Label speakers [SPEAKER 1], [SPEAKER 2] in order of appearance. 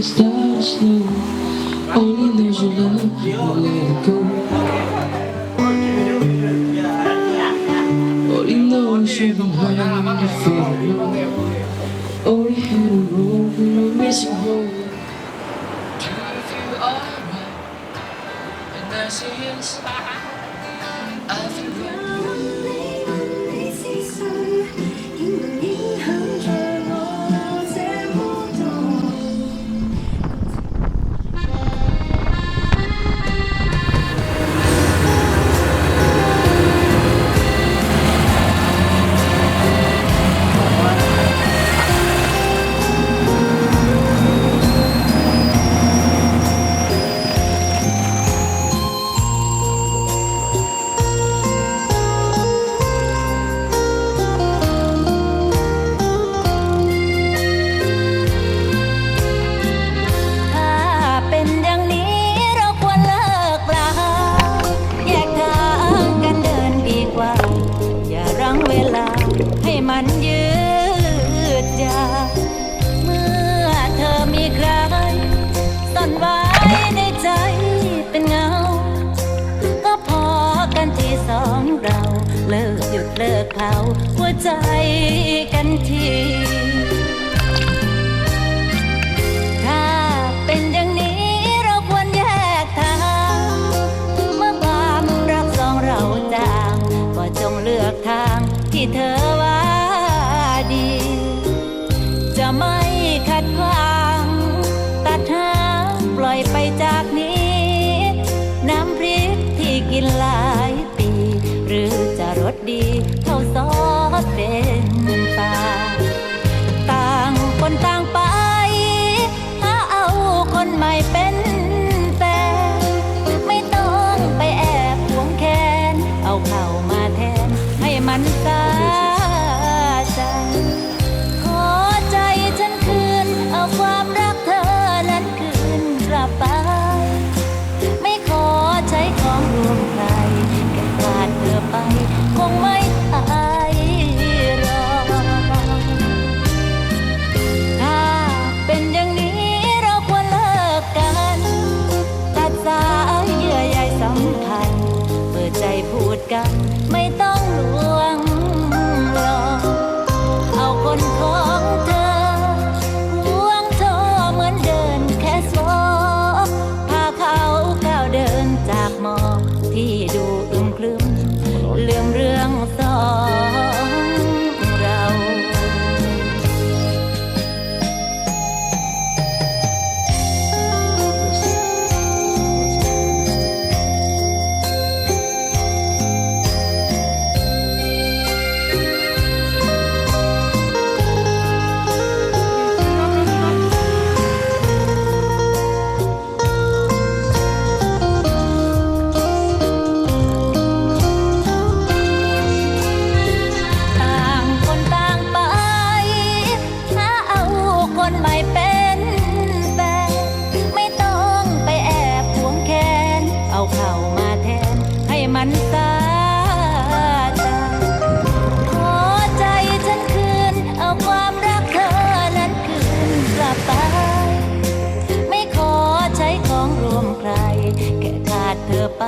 [SPEAKER 1] Start slow. Only knows your love will let it go. Only knows you've been hiding for long. Only hit a road when you're missing home. Do you feel alright? And I say yes. I feel right.
[SPEAKER 2] มันยืดยาวเมื่อเธอมีใครซ่อนไว้ในใจเป็นเงาก็พอกันที่สองเราเลิกหยุดเลิกเผาหัวใจกันทีถ้าเป็นอย่างนี้เราควรแยกทางเมื่อความรักสองเราจางก็จงเลือกทางที่เธอว่าดีจะไม่ขัดขวางตัดหางปล่อยไปจากนี้น้ำพริกที่กินหลายปีหรือจะรสดีเท่าซอสเป็นปลา ไป